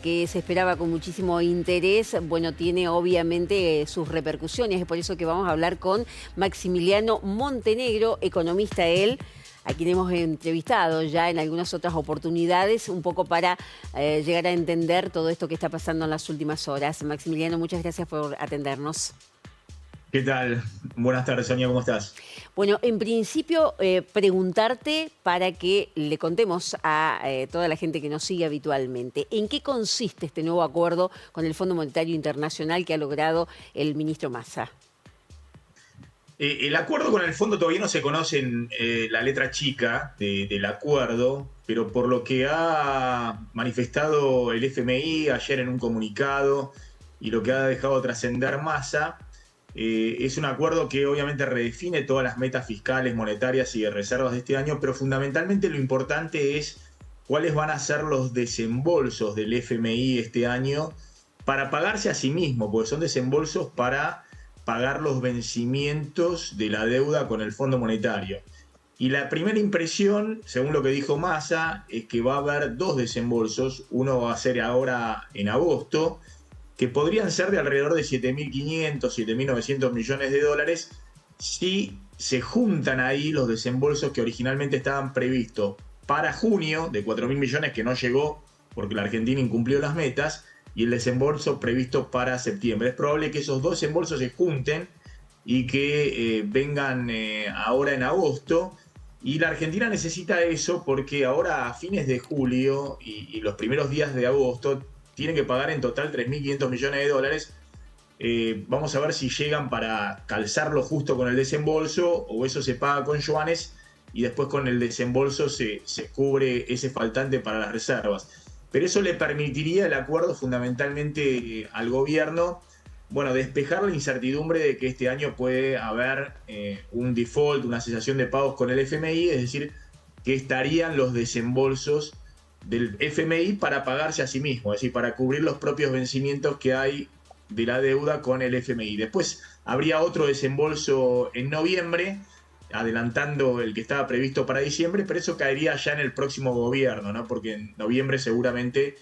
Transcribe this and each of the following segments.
Que se esperaba con muchísimo interés, bueno, tiene obviamente sus repercusiones. Es por eso que vamos a hablar con Maximiliano Montenegro, economista él, a quien hemos entrevistado ya en algunas otras oportunidades, un poco para llegar a entender todo esto que está pasando en las últimas horas. Maximiliano, muchas gracias por atendernos. ¿Qué tal? Buenas tardes, Sonia, ¿cómo estás? Bueno, en principio, preguntarte para que le contemos a toda la gente que nos sigue habitualmente, ¿en qué consiste este nuevo acuerdo con el Fondo Monetario Internacional que ha logrado el ministro Massa? El acuerdo con el fondo todavía no se conoce en la letra chica del acuerdo, pero por lo que ha manifestado el FMI ayer en un comunicado y lo que ha dejado trascender Massa, es un acuerdo que obviamente redefine todas las metas fiscales, monetarias y de reservas de este año, pero fundamentalmente lo importante es cuáles van a ser los desembolsos del FMI este año para pagarse a sí mismo, porque son desembolsos para pagar los vencimientos de la deuda con el Fondo Monetario. Y la primera impresión, según lo que dijo Massa, es que va a haber dos desembolsos. Uno va a ser ahora en agosto, que podrían ser de alrededor de 7.500, 7.900 millones de dólares, si se juntan ahí los desembolsos que originalmente estaban previstos para junio, de 4.000 millones que no llegó porque la Argentina incumplió las metas, y el desembolso previsto para septiembre. Es probable que esos dos desembolsos se junten y que vengan ahora en agosto. Y la Argentina necesita eso porque ahora a fines de julio y los primeros días de agosto tiene que pagar en total 3.500 millones de dólares. Vamos a ver si llegan para calzarlo justo con el desembolso o eso se paga con yuanes y después con el desembolso se cubre ese faltante para las reservas. Pero eso le permitiría el acuerdo fundamentalmente al gobierno, bueno, despejar la incertidumbre de que este año puede haber un default, una cesación de pagos con el FMI, es decir, que estarían los desembolsos del FMI para pagarse a sí mismo, es decir, para cubrir los propios vencimientos que hay de la deuda con el FMI. Después habría otro desembolso en noviembre, adelantando el que estaba previsto para diciembre, pero eso caería ya en el próximo gobierno, ¿no? Porque en noviembre seguramente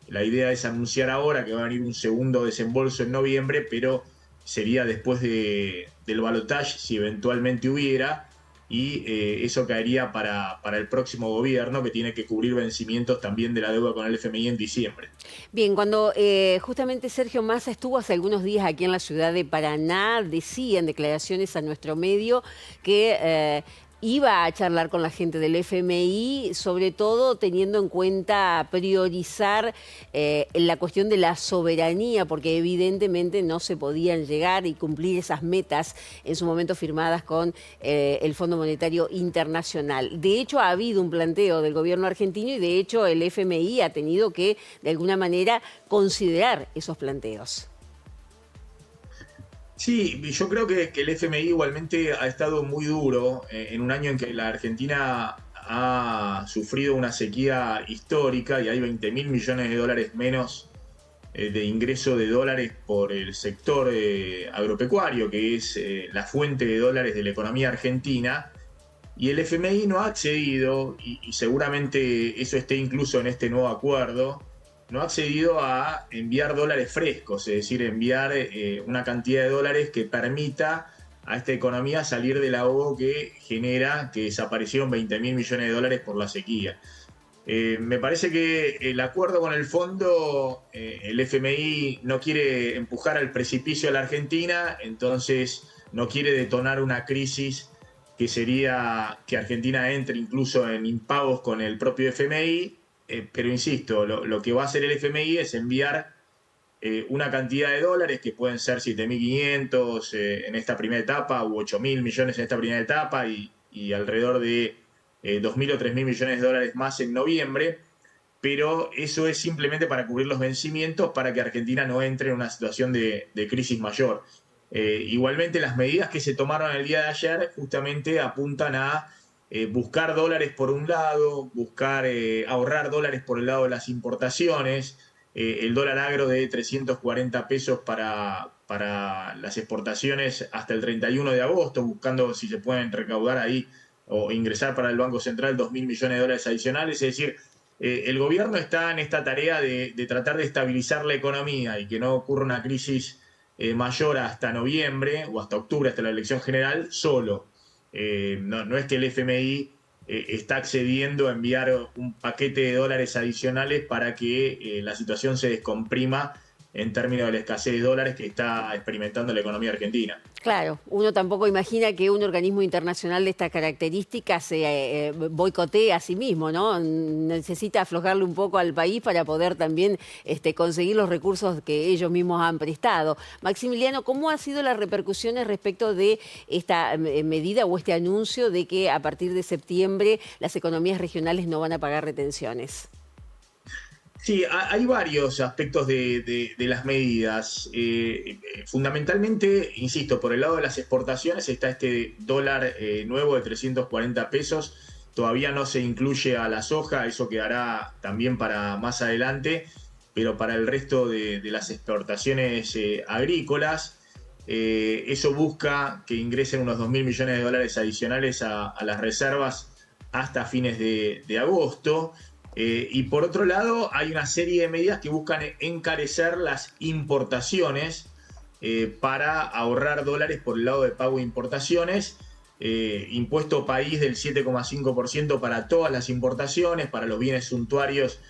la idea es anunciar ahora que va a venir un segundo desembolso en noviembre, pero sería después del balotaje, si eventualmente hubiera, y eso caería para el próximo gobierno que tiene que cubrir vencimientos también de la deuda con el FMI en diciembre. Bien, cuando justamente Sergio Massa estuvo hace algunos días aquí en la ciudad de Paraná, decía en declaraciones a nuestro medio que iba a charlar con la gente del FMI, sobre todo teniendo en cuenta priorizar la cuestión de la soberanía, porque evidentemente no se podían llegar y cumplir esas metas en su momento firmadas con el Fondo Monetario Internacional. De hecho, ha habido un planteo del gobierno argentino y de hecho el FMI ha tenido que, de alguna manera, considerar esos planteos. Sí, yo creo que el FMI igualmente ha estado muy duro en un año en que la Argentina ha sufrido una sequía histórica y hay 20.000 millones de dólares menos de ingreso de dólares por el sector agropecuario, que es la fuente de dólares de la economía argentina. Y el FMI no ha accedido, y seguramente eso esté incluso en este nuevo acuerdo, no ha accedido a enviar dólares frescos, es decir, enviar una cantidad de dólares que permita a esta economía salir del ahogo que genera que desaparecieron 20.000 millones de dólares por la sequía. Me parece que el acuerdo con el fondo, el FMI no quiere empujar al precipicio a la Argentina, entonces no quiere detonar una crisis que sería que Argentina entre incluso en impagos con el propio FMI, pero insisto, lo que va a hacer el FMI es enviar una cantidad de dólares que pueden ser 7.500 en esta primera etapa u 8.000 millones en esta primera etapa y alrededor de 2.000 o 3.000 millones de dólares más en noviembre, pero eso es simplemente para cubrir los vencimientos para que Argentina no entre en una situación de crisis mayor. Igualmente las medidas que se tomaron el día de ayer justamente apuntan a buscar dólares por un lado, buscar ahorrar dólares por el lado de las importaciones, el dólar agro de 340 pesos para las exportaciones hasta el 31 de agosto, buscando si se pueden recaudar ahí o ingresar para el Banco Central 2.000 millones de dólares adicionales. Es decir, El gobierno está en esta tarea de tratar de estabilizar la economía y que no ocurra una crisis mayor hasta noviembre o hasta octubre, hasta la elección general, solo. No es que el FMI está accediendo a enviar un paquete de dólares adicionales para que la situación se descomprima en términos de la escasez de dólares que está experimentando la economía argentina. Claro, uno tampoco imagina que un organismo internacional de estas características se boicotee a sí mismo, ¿no? Necesita aflojarle un poco al país para poder también conseguir los recursos que ellos mismos han prestado. Maximiliano, ¿cómo han sido las repercusiones respecto de esta medida o este anuncio de que a partir de septiembre las economías regionales no van a pagar retenciones? Sí, hay varios aspectos de las medidas. Fundamentalmente, insisto, por el lado de las exportaciones está este dólar nuevo de 340 pesos. Todavía no se incluye a la soja, eso quedará también para más adelante, pero para el resto de las exportaciones agrícolas, eso busca que ingresen unos 2.000 millones de dólares adicionales a las reservas hasta fines de agosto. Y por otro lado, hay una serie de medidas que buscan encarecer las importaciones para ahorrar dólares por el lado de pago de importaciones. Impuesto país del 7,5% para todas las importaciones, para los bienes suntuarios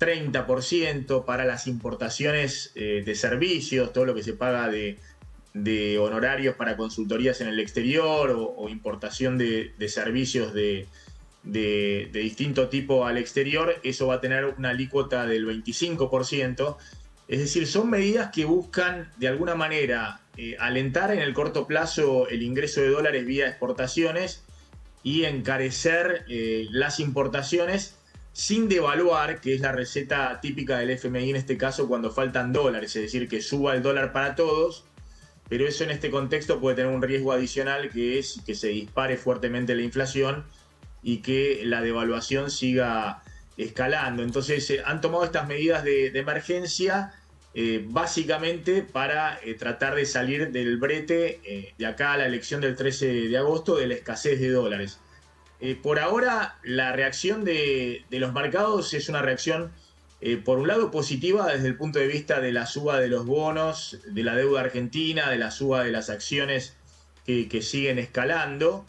30%, para las importaciones de servicios, todo lo que se paga de honorarios para consultorías en el exterior o importación de servicios de distinto tipo al exterior, eso va a tener una alícuota del 25%. Es decir, son medidas que buscan de alguna manera alentar en el corto plazo el ingreso de dólares vía exportaciones y encarecer las importaciones sin devaluar, que es la receta típica del FMI en este caso cuando faltan dólares, es decir, que suba el dólar para todos, pero eso en este contexto puede tener un riesgo adicional que es que se dispare fuertemente la inflación y que la devaluación siga escalando. Entonces han tomado estas medidas de emergencia básicamente para tratar de salir del brete de acá a la elección del 13 de agosto de la escasez de dólares. Por ahora la reacción de los mercados es una reacción por un lado positiva desde el punto de vista de la suba de los bonos, de la deuda argentina, de la suba de las acciones que siguen escalando.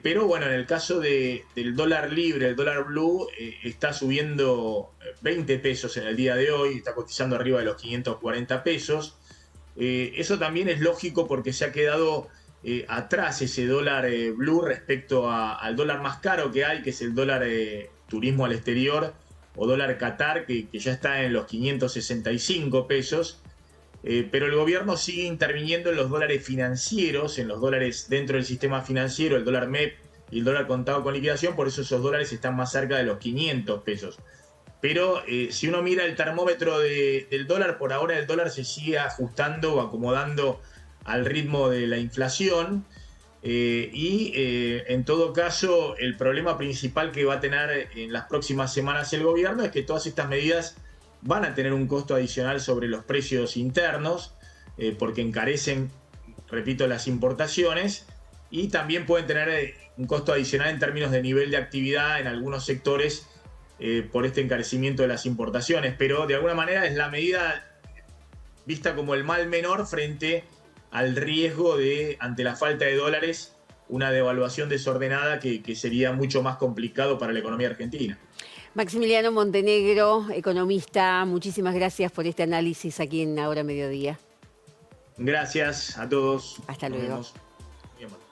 Pero bueno, en el caso del dólar libre, el dólar blue, está subiendo 20 pesos en el día de hoy, está cotizando arriba de los 540 pesos. Eso también es lógico porque se ha quedado atrás ese dólar blue respecto al dólar más caro que hay, que es el dólar turismo al exterior o dólar Qatar, que ya está en los 565 pesos. Pero el gobierno sigue interviniendo en los dólares financieros, en los dólares dentro del sistema financiero, el dólar MEP y el dólar contado con liquidación, por eso esos dólares están más cerca de los 500 pesos. Pero si uno mira el termómetro del dólar, por ahora el dólar se sigue ajustando o acomodando al ritmo de la inflación. En todo caso, el problema principal que va a tener en las próximas semanas el gobierno es que todas estas medidas van a tener un costo adicional sobre los precios internos, porque encarecen, repito, las importaciones, y también pueden tener un costo adicional en términos de nivel de actividad en algunos sectores por este encarecimiento de las importaciones. Pero de alguna manera es la medida vista como el mal menor frente al riesgo de, ante la falta de dólares, una devaluación desordenada que sería mucho más complicado para la economía argentina. Maximiliano Montenegro, economista, muchísimas gracias por este análisis aquí en Ahora Mediodía. Gracias a todos. Hasta Nos luego. vemos. Muy amable.